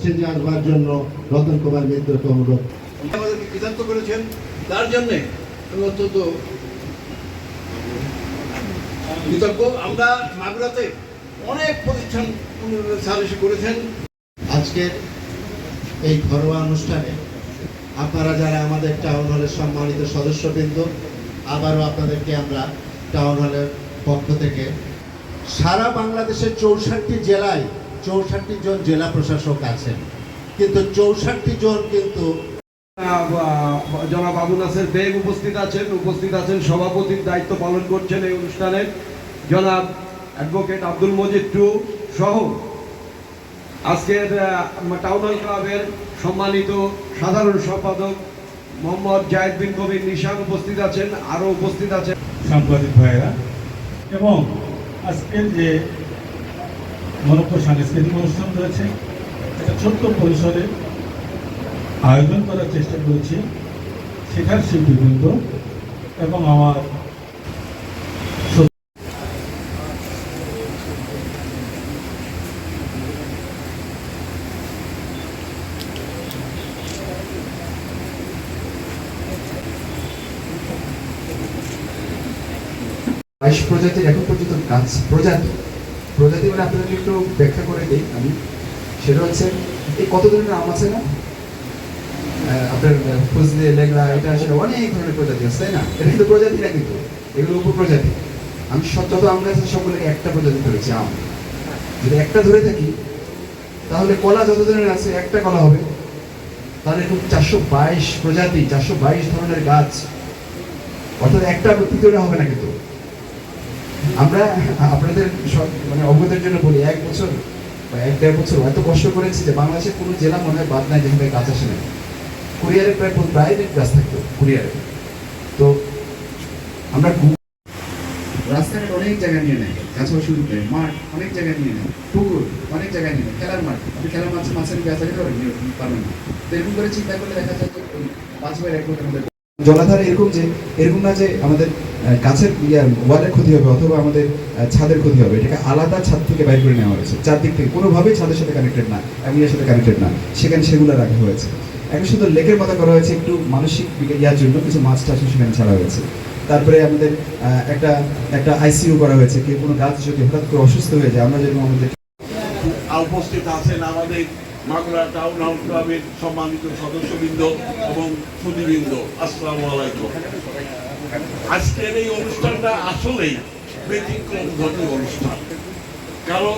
স্টেজে আসবার জন্য রতন কুমার মিত্রকে অনুরোধ। আমাদেরকে কৃতার্থ করেছেন, তার জন্যে আমি অত্যন্ত কৃতজ্ঞ। আমরা মাগুরাতে অনেক প্রতিষ্ঠান সার্ভিস করেছেন। আজকের এই ঘরোয়া অনুষ্ঠানে আপনারা যারা আমাদের টাউন হলের সম্মানিত সদস্যবৃন্দ, আবারও আপনাদেরকে আমরা টাউন হলের পক্ষ থেকে সারা বাংলাদেশের 64 জেলায় 64 জন জেলা প্রশাসক আছেন, কিন্তু 64 জন কিন্তু জনাব আবু নাসের বেগ উপস্থিত আছেন সভাপতির দায়িত্ব পালন করছেন এই অনুষ্ঠানে জনাব অ্যাডভোকেট আব্দুল মজিদ টু সহ আজকের টাউন হল ক্লাবের সম্মানিত সাধারণ সম্পাদক মোহাম্মদ জায়েদ বিন কবির নিশান উপস্থিত আছেন, আরও উপস্থিত আছেন সাংবাদিক ভাইয়েরা। এবং আজকের যে মনোজ্ঞ সাংস্কৃতিক অনুষ্ঠান রয়েছে, এটা ছোট্ট পরিসরে আয়োজন করার চেষ্টা করেছি শেখার শিল্পীবৃন্দ এবং আমার প্রজাতির এখন পর্যন্ত গাছ প্রজাতি মানে আপনাদের একটু ব্যাখ্যা করে দিই আমি। সেটা হচ্ছে এই কত ধরনের আম আছে না, আপনার ফজলে, লেগড়া, এটা আসলে অনেক ধরনের প্রজাতি আছে, তাই না? এটা কিন্তু প্রজাতি না, কিন্তু এগুলো উপপ্রজাতি। আমি যত আম গাছ আছে সবগুলোকে একটা প্রজাতি ধরেছি আম। যদি একটা ধরে থাকি তাহলে কলা যত ধরনের আছে একটা কলা হবে, তাহলে এরকম 422 প্রজাতি, 422 ধরনের গাছ, অর্থাৎ একটা তৃতীয়টা হবে না। কিন্তু আমরা আপনাদের মানে অবগতের জন্য বলি, 1 বছর বা 1-1.5 বছর এত কষ্ট করেছি যে বাংলাদেশের কোনো জেলা মনে হয় বাদ নাই যেখানে গাছ আসে না। কুরিয়ারে প্রায় গাছ থাকতো কুরিয়ারে। তো আমরা রাস্তাঘাট অনেক জায়গা নিয়ে নেয়, গাছপালা শুরু করে মাঠ অনেক জায়গায় নিয়ে নেয়, পুকুর অনেক জায়গায় নিয়ে নেয়, খেলার মাঠ, আপনি খেলার মাছের গাছ আগে পারবেন না। তো এরকম করে চিন্তা করলে দেখা যায় যে 5 ভাইয়ের 1 লোকের মধ্যে জলাধারে এরকম না যে আমাদের গাছের ওয়ালের ক্ষতি হবে অথবা আমাদের ছাদের ক্ষতি হবে, এটাকে আলাদা ছাদ থেকে বাইর করে নেওয়া হয়েছে, চারদিক থেকে কোনোভাবেই ছাদের সাথে কানেক্টেড না, এর সাথে কানেক্টেড না, সেখানে সেগুলো রাখা হয়েছে। একটা শুধু লেকের মতো করা হয়েছে একটু মানসিক ইয়ার জন্য, কিছু মাছ টাছ সেখানে ছাড়া হয়েছে। তারপরে আমাদের একটা আইসিইউ করা হয়েছে, কেউ কোনো গাছ যদি হঠাৎ করে অসুস্থ হয়ে যায়, আমরা যেরকম আমাদের উপস্থিত আছেন আমাদের মাগুরা টাউন হল ক্লাবের সম্মানিত সদস্যবৃন্দ এবং সুধীবৃন্দ, আসসালামু আলাইকুম। আজকের এই অনুষ্ঠানটা আসলেই ব্যতিক্রম ধর্মী অনুষ্ঠান, কারণ